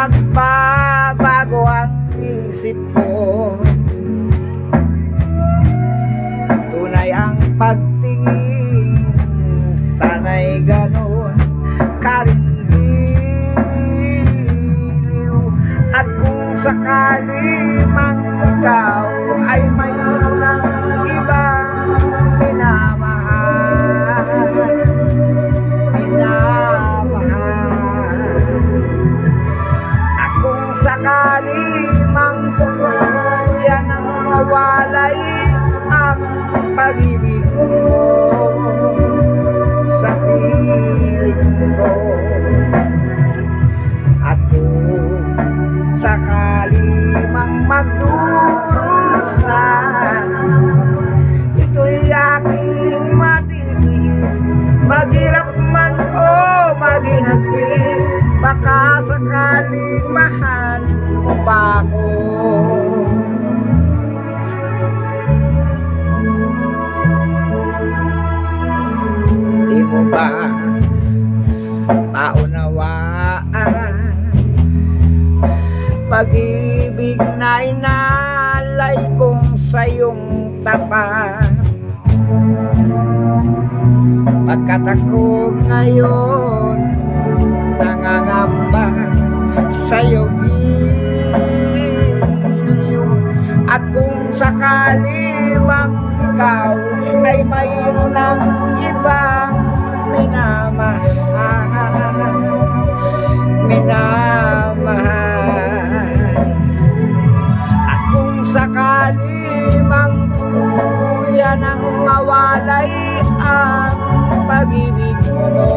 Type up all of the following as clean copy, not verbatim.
magbabago ang isip ko. Tunay ang pagtingin, sana'y ganon karindiliw. At kung sakali mang ikaw ay mayroon ng ibang at kung sakali mang tuluyan ang mawalay ang pag-ibig mo sa piling ko, at kung sakali mang magdurusa, ito'y aking matitiis. Maghirap man o maginagpis, baka sakaling mahal mo pa ako. Di mo ba maunawaan pag-ibig na inalay kong sa'yong tapat? Pagkat ako ngayon nangangamba sa'yo giliw. At kung sakali mang ikaw ay mayroon ng ibang minamahal, at kung sakali mang tuluyan ang mawalay ang pag-ibig mo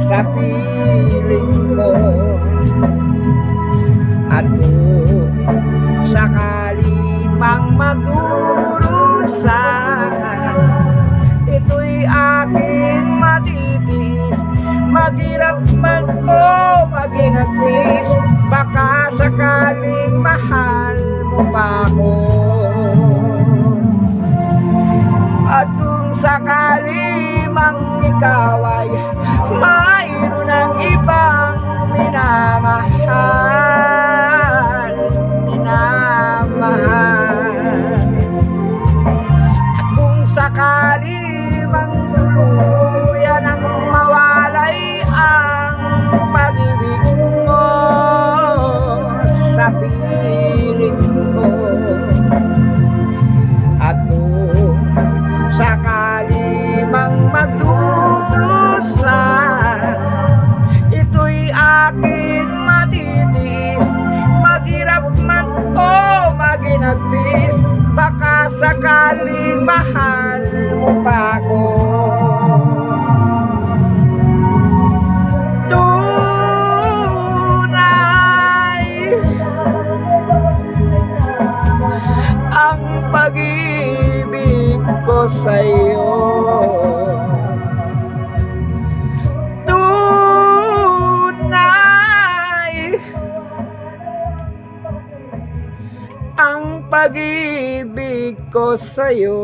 sa piling ko, at kung sakali mang magdurusa, ito'y aking matitiis. Maghirap man o maginagpis, baka sakaling mahal mo pa ako. At kung sakali mang ikaw ay mayroon ng ibang minamahal, at kung sakali mang tuluyan ang mawalay ang pag-ibig mo sa piling ko, at kung sakali mang magdurusa, ito'y aking matitiis. Maghirap man o maginagpis, baka sakaling mahal mo pa ako. Tunay ang pag-ibig ko sa'yo. Tunay ang pag-ibig ko sa'yo.